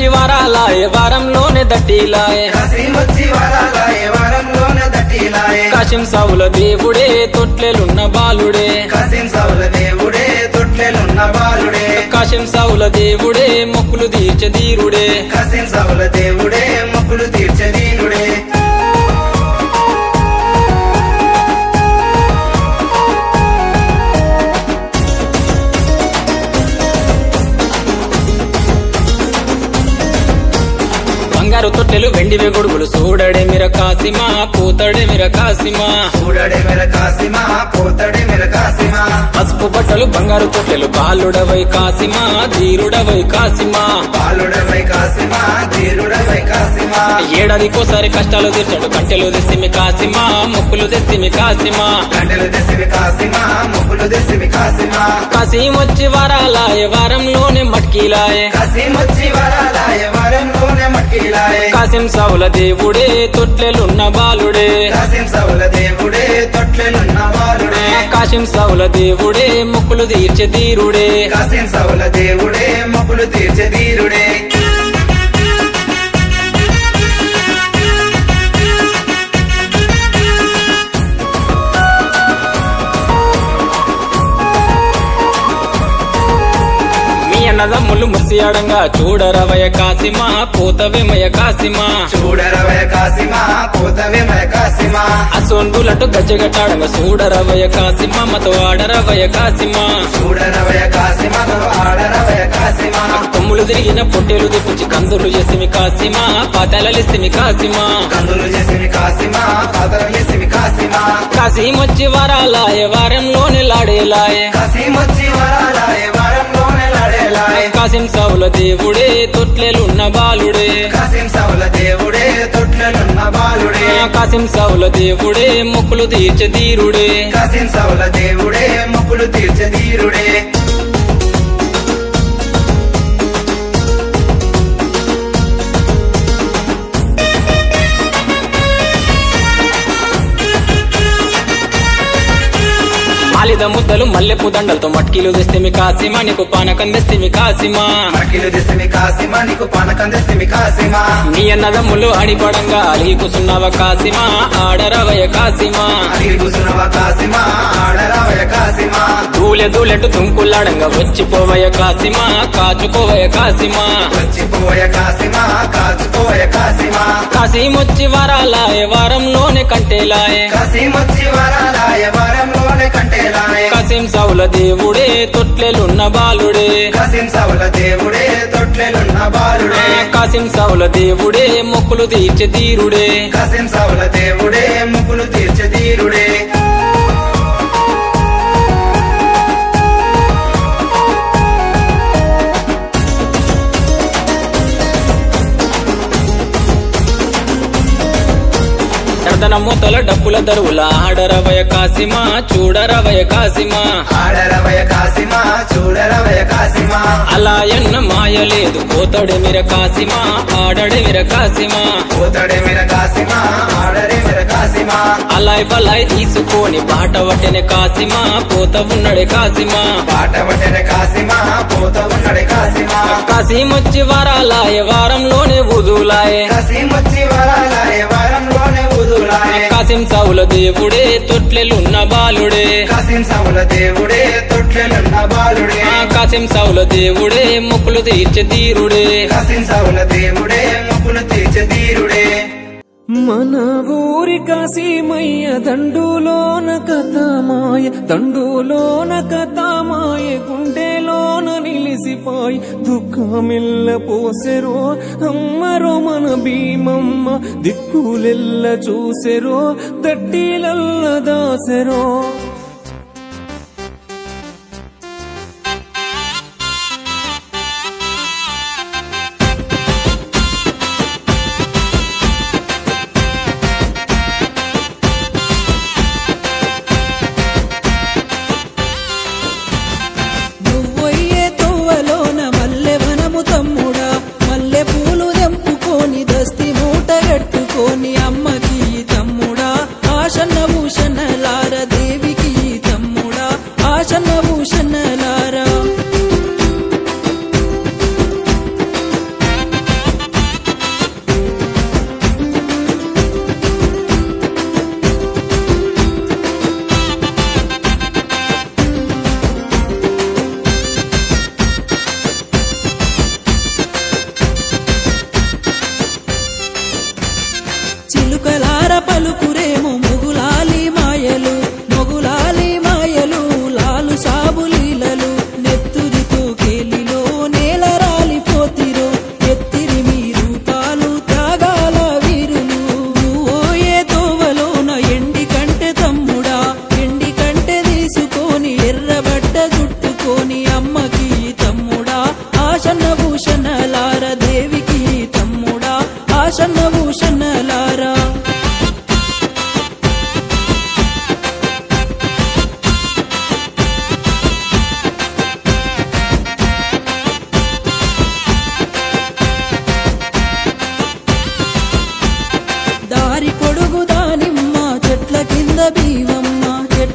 వచ్చి వరాలాయే వారంలోనే దట్టిలాయే కాశీం సావుల దేవుడే తొట్లెలున్న బాలుడే కాశీం సావుల దేవుడే మొక్కులు తీర్చే ధీరుడే కాశీం సావుల దేవుడే మొక్కులు తీర్చే ధీరుడే బంగారు తొట్టెలు వెండి వెగుడుగులు చూడడే మిర కాసిమా పోతడే మిర కాసిమా పసుపు బట్టలు బంగారు తొట్టెలు బాలుడవై కాసిమా ధీరుడవై కాసిమా ఏడాదికోసారి కష్టాలు తీర్చాడు కంటెలు తెస్తిమి కాసిమా మొక్కులు తెస్తిమి కాసిమా కాశీం వచ్చి వరాలాయే వారంలోనే మట్కీలాయే కాశీం సావుల దేవుడే తొట్లెలున్న బాలుడే కాశీం సావుల దేవుడే మొక్కులు తీర్చే ధీరుడే కాశీం సావుల దేవుడే మొక్కులు తీర్చే ధీరుడే అన్నదమ్ములు ముసియాడంగా చూడరవయ కాసిమా పోతవేమయ కాసిమా అసోన్గులటు గజ్జగట్టాడంగా చూడరవయ కాసిమా మతో ఆడరవయ కాసిమా కొమ్ములు తిరిగిన పొట్టేలు దిప్పుచి కందులు చేసిమి కాసిమా పాతాలలిస్తిమి కాసిమా కాశీం వచ్చి వరాలాయే వారంలోనే లాడేలాయే కాశీం సావుల దేవుడే తొట్లెలున్న బాలుడే కాశీం సావుల దేవుడే మొక్కులు తీర్చే ధీరుడే కాశీం సావుల దేవుడే మొక్కులు తీర్చే ధీరుడే మాలిద ముద్దలు మల్లెపు దండలతో మట్కీలు తెస్తిమి కాసిమా నీకు పానకం తెస్తిమి కాసిమా నీ అన్నదమ్ములు అడిపడంగా అలిగి కూసున్నావ కాసిమా ఆడరవయ కాసిమా దూలెట్టు తుంకులాడంగా వచ్చిపోవయ కాసిమా కాచుకోవయ కాసిమా కాశీం వచ్చి వరాలాయే వారంలోనే కంటేలాయే కాశీం సావుల దేవుడే తొట్లెలున్న బాలుడే కాశీం సావుల దేవుడే మొక్కులు తీర్చే ధీరుడే కాశీం సావుల దేవుడే మొక్కులు తీర్చే ధీరుడే తన మూతల డప్పుల దరువుల ఆడరవయ కాసిమా చూడరవయ కాసిమా అలా ఎన్న మాయ లేదు పోతడే మిర కాసిమా ఆడడే మిర కాసిమా అలాయ్ బలాయ్ తీసుకొని బాట వట్టెనే కాసిమా పోత ఉన్నడే కాసిమా కాశీం వచ్చి వరాలాయే వారంలోనే వదులాయే కాశీం సావుల దేవుడే తొట్లెలున్న బాలుడే కాశీం సావుల దేవుడే మొక్కులు తీర్చే ధీరుడే మన ఊరి కాశీమయ్య దండులోన కథమాయ గుండెలోన నిలిసిపోయి దుఃఖమిల్ల పోసెరో అమ్మరో మన భీమమ్మ దిక్కులెల్ల చూసెరో దట్టిలల్ల దాసెరో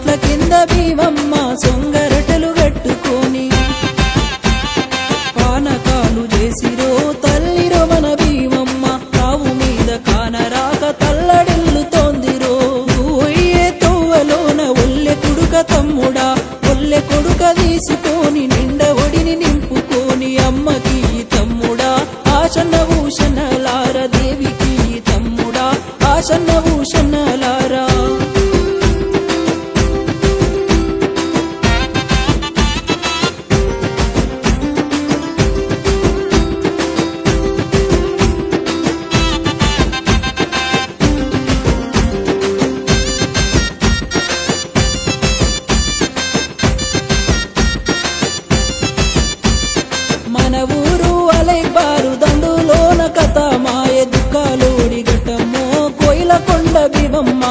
చెట్ల కింద భీమమ్మ సొంగరటలు కట్టుకొని పానకాలు చేసిరో తల్లిరో మన భీమమ్మ తావు మీద కానరాక తల్లడిల్లుతోందిరో నువ్వయ్యే తోవలోన ఒల్లె కుడుక తమ్ముడా ఒల్లె కొడుక తీసుకొని నిండ ఒడిని నింపుకొని అమ్మకి తమ్ముడా ఆశన్న భూషణలార దేవికి తమ్ముడా ఆశన్న భూషణలారా మన ఊరు అలైబారు దండులోన కథ మాయ దుఃఖాలోడి ఘటమ్మో కోయిల కొండ భీమమ్మ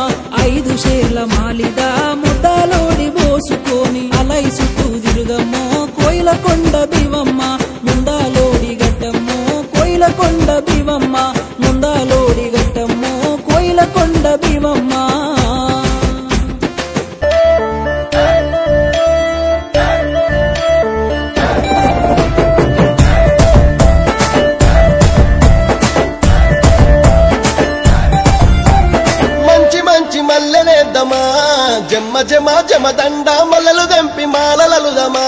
5 షేర్ల మాలిద ముద్దాలోడి పోసుకొని అలై చుట్టూ తిరుగమ్మో కోయిల కొండ భీమమ్మ ముందాలోడి ఘటమ్మో కోయిల కొండ భీమమ్మ ముందాలోడి ఘటమ్మో కోయిల కొండ భీమమ్మ మల్లెలేద్దామా జమ్మ జమ జమదండ మల్లలు దంపి మాలలలుదమా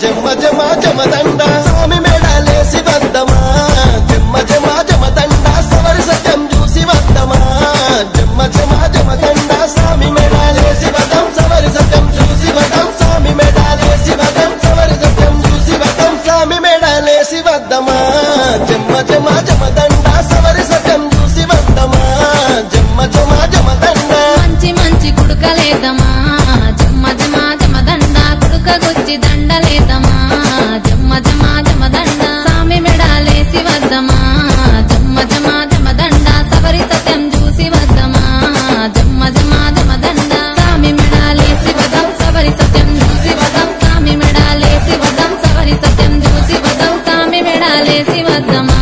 జమ్మ జమ జమదండ స్వామి మేడాలేసి వద్దమా జమ్మ జమ జమదండ సవరి సత్యం చూసి వద్దమా జమ్మ జమ జమదండ స్వామి మేడాలేసి వదం సవరి సత్యం చూసి వదం స్వామి మేడాలేసి వదం సవరి సత్యం చూసి వదం స్వామి మేడాలేసి వద్దమా జమ్మ జమ జమదండ సవరి సత్యం చూసి వద్దమా జమ్మ జమ జమదండ మంచి కుడుకలేదమా జమ్మ జమ జమదండ కుడుకగొచ్చి దండలేదమా జమ్మ జమ జమదండ సామి మెడాలేసి వద్దమా జమ్మ జమ జమదండ సవరి సత్యం చూసి వద్దమా జమ్మ జమ జమదండ సామి మెడాలేసి వదం సవరి సత్యం చూసి వదం సామి మెడాలేసి వదం సవరి సత్యం చూసి వదం సామి మెడాలేసి వద్దమా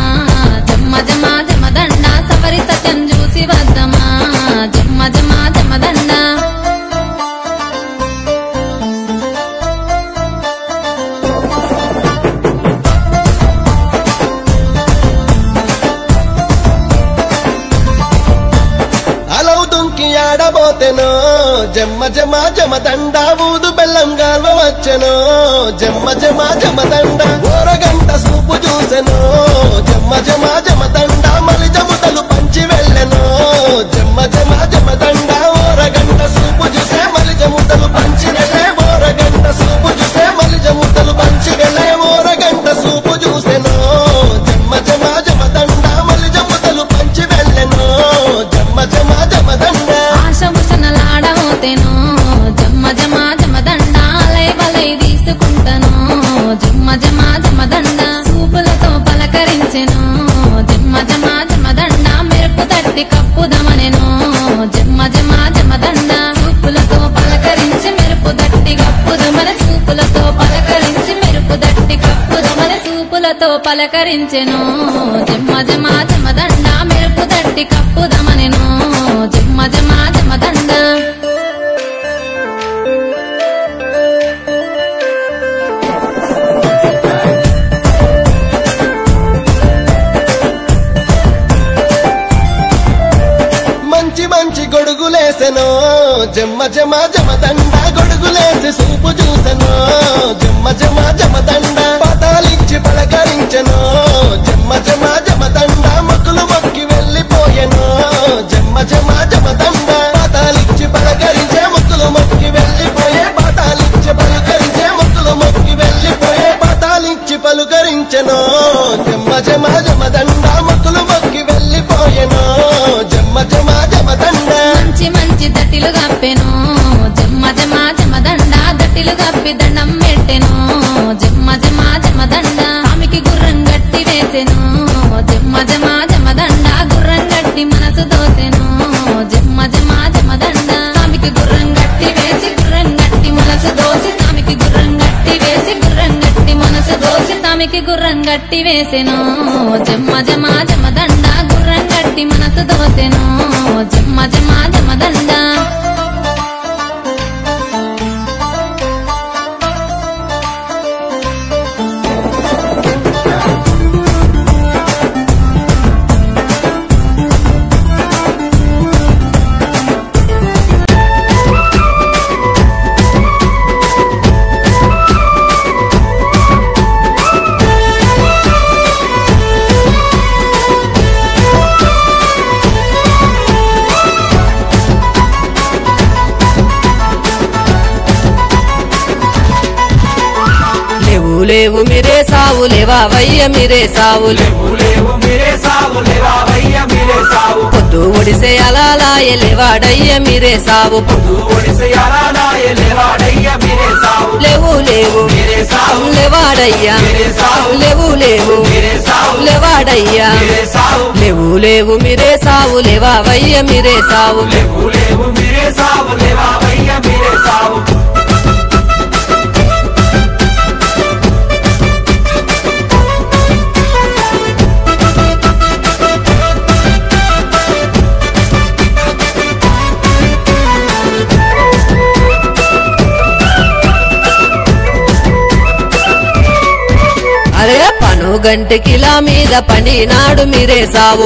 జమ్మ జమ జమదండ సవరి సత్యం చూసి వద్దమా జమ్మ జమ జమదండ అలవుతుంకి ఆడబోతెనో జమ్మ జమ జమదండ ఊదు బెల్లం గాల్వ వచ్చెనో జమ్మ జమ జమదండ ఓరగంట సూపు చూసెనో జమ్మ జమ జమదండ మలి జముతలు పంచి వెళ్ళెనో జమ్మ జమ జమదండ ఓరగంట సూపు చూసే మలి జముతలు పంచి వెళ్ళే ఓరగంట సూపు చూసే మలి జముతలు పంచి వెళ్ళే ఓరగంట సూపు చూసెనో జమ్మ జమ జమదండ మలి జముతలు పంచి వెళ్ళెనో జమ్మ జమ జమదండ ఆశభూషణలాడబోతేనో జమ్మ జమ జమదండ అలై బలై తీసుకుంటను జమ్మ జమ జమదండ సూపులతో పలకరించెను జమ్మ జమ జమదండ మెరుపు తట్టి కప్పుదమనెను జమ్మ జమ జమదండ సూపులతో పలకరించి మెరుపు తట్టి కప్పుదమన సూపులతో పలకరించి మెరుపు తట్టి కప్పుదమన సూపులతో పలకరించెను జమ్మ జమ జమదండ మెరుపు తట్టి కప్పుదమనెను జమ్మ జమ జమదండ మంచి గొడుగులేసెనో జమ్మ జమ జమదండ గొడుగులేసి సూపు చూసెనో జమ్మ జమ జమదండ పతాలిచ్చి పలకరించెనో జమ్మ జమ జమదండ మొక్కులు మొక్కి వెళ్ళిపోయెనో జమ్మ జమ జమదండ పతాలిచ్చి పలకరించే మొక్కులు మొక్కి వెళ్ళిపోయే పతాలిచ్చి పలకరించే మొక్కులు మొక్కి వెళ్ళిపోయే పతాలిచ్చి పలుకరించెనో జమ్మ జమ జమదండ మొక్కులు మొక్కి వెళ్ళిపోయెనో జమ్మ జమ జమదండ మంచి దట్టిలు కప్పెను జమ్మ జమ జమదండ దట్టిలు కప్పి దండం పెట్టెను జమ్మ జమ జమదండ స్వామికి గుర్రం గట్టి వేసెను జమ్మ జమ జమదండ గుర్రం గట్టి మనసు దోసెను జమ్మ జమ జమదండ స్వామికి గుర్రం గట్టి వేసి గుర్రం గట్టి మనసు దోసి స్వామికి గుర్రం గట్టి వేసి గుర్రం గట్టి మనసు దోసి స్వామికి గుర్రం గట్టి వేసెను జమ్మ జమ జమదండ గుర్రం గట్టి మనసు దోసెను జమ్మ జమ జమదండ లేవు మీరే సావు లేవావయ్య మీరే సావు పొద్దు ఒడిసే అలాలాయ లేవాడయ్య మీరే సావు లేవు లేవు లేవాడయ్యా లేవు లేవు లేవాడయ్యా లేవు లేవు మీరే సావు లేవావయ్య మీరే సావు అరే పనుగంటికిలా మీద పండినాడు మీరే సావు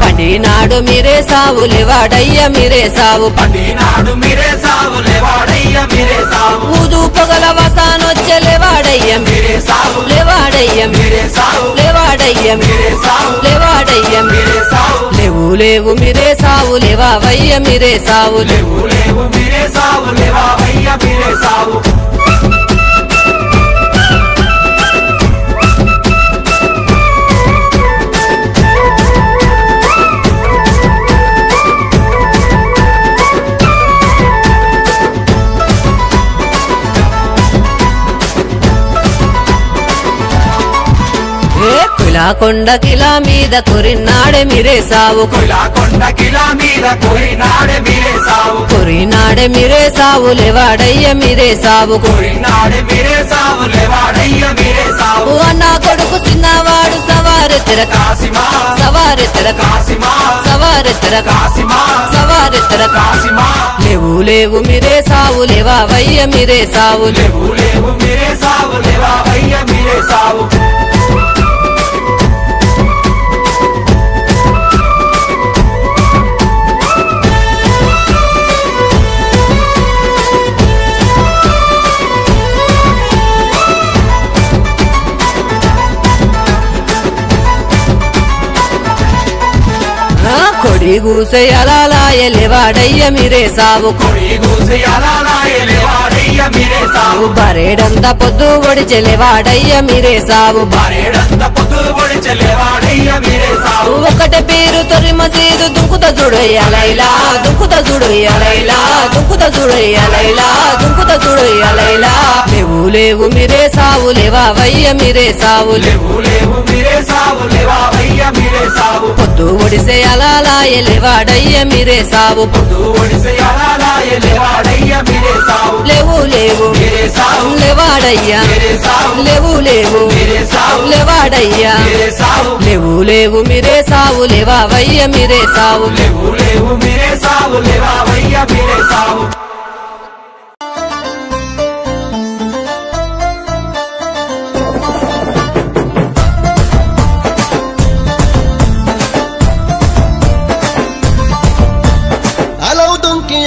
పండినాడు మీరే సావు లేవాడయ్య మీరే సావు ఊదు పొగల వసానొచ్చే లేవాడయ్య లేవాడయ్య లేవాడయ్య లేవాడయ్య లేవు లేవు మీరే సావు లేవావయ్య మీరే సావు కొండ కిలా మీద కొరినాడే మీరే సావు కొరినాడే మీరే సావు లేవాడయ్య మీరే సావు అన్న కొడుకు చిన్నవాడు సవారి తిరక సవారి తిరక సవారి తిరక సవారి తిరక లేవు లేవు మీరే సావు లేవావయ్య మీరే సావు కొడి గూసే అలాలాయ లేవాడయ్య మీరే సావు బరేడంతా పొద్దు ఒడిచె లేవాడయ్య మీరే సావు ఒకటే పేరు తొరి మసీదు దుంకుత చూడయ్యలైలా దుంకుత చూడయ్యలైలా దుంకుత చూడయ్యలైలా దుంకుత చూడయ్యలైలా లేవు లేవు మీరే సావు లేవావయ్య మీరే సావు పొద్దు ఒడిసే అలాలాయ లేవాడయ్య మీరే సావు లేవు లేవు లేవాడయ్యా లేవు లేవు లేవాడయ్యా లేవు లేవు మీరే సావు లేవావయ్య మీరే సావు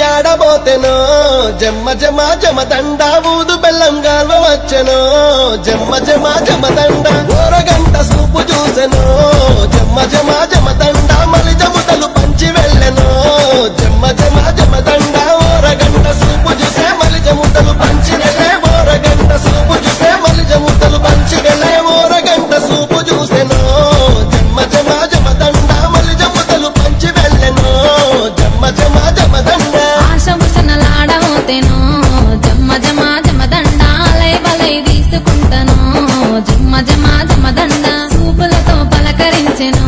ఆడబోతెనో జమ్మ జమ జమ దండ ఊదు బెల్లం గాల్వ వచ్చెనో జమ్మ జమ జమ దండ ఓరగంట సూపు చూసెనో జమ్మ జమ జమ దండ మలిజముతలు పంచి వెళ్ళెనో జమ్మ జమ జమ దండ ఓరగంట సూపు చూసే మలిజముతలు పంచి వెళ్ళే ఓరగంట సూపు చూసే మలిజముతలు పంచి వెళ్ళే ఓరగంట సూపు చూసెనో జమ్మ జమ జమ దండ మలిజముతలు పంచి వెళ్ళెనో జమ్మ జమ జమ దండ ఆశభూషణలాడబోతేనో జమ్మ జమ జమ దండాలై బలై తీసుకుంటాను జమ్మ జమ జమ దండ సూపులతో పలకరించెను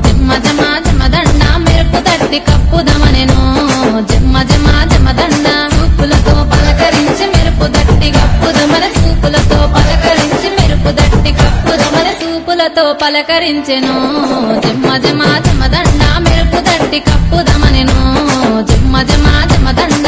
జమ్మ జమ జమ దండ మెరుపు తట్టి కప్పుదమనెను జమ్మ జమ జమ దండ సూపులతో పలకరించి మెరుపు తట్టి కప్పుదమన సూపులతో పలకరించి మెరుపు తట్టి కప్పుదమన సూపులతో పలకరించెను జమ్మ జమ జమ దండ మెరుపు తట్టి కప్పుదమనెను జమ్మ జమ జమ దండ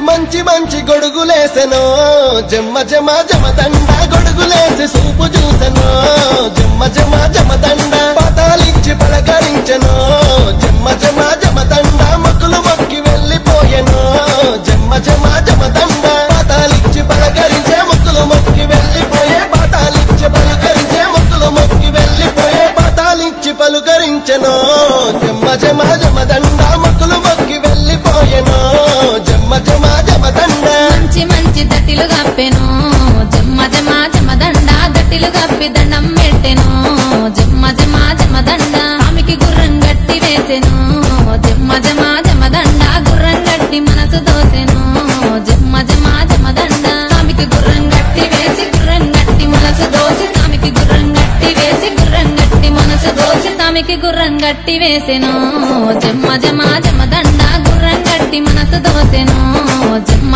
మంచి మంచి గొడుగులేసెనో జమ్మ జమ జమ దండ గొడుగులేసి సూపు చూసెనో జమ్మ జమ జమ దండ పతాలిచ్చి పలకరించెనో జమ్మ జమ జమ దండ మొక్కులు మొక్కి వెళ్ళిపోయెనో జమ్మ జమ జమ దండ పతాలిచ్చి పలకరించే మొక్కులు మొక్కి వెళ్ళిపోయే పతాలి వచ్చెనో జమ్మ జమ జమదండ మొక్కులు మొక్కి వెళ్ళిపోయెనో జమ్మ జమ జమదండ మంచి మంచి దట్టిలు కప్పెను జమ్మ జమ జమదండ దట్టిలు కప్పి దండం పెట్టెను జమ్మ జమ జమదండ స్వామికి గుర్రం గట్టి వేసెను జమ్మ జమ జమదండ గుర్రం గట్టి మనసు దోసెను జమ్మ జమ జమదండ స్వామికి గుర్రం గట్టి వేసి గుర్రం గట్టి మనసు దోసి స్వామికి గుర్రం గట్టి వేసి గుర్రం గట్టి మనసు దోసి స్వామికి గుర్రం గట్టి వేసెను జమ్మ జమ జమదండ గుర్రం గట్టి మనసు దోసెను జమ్మ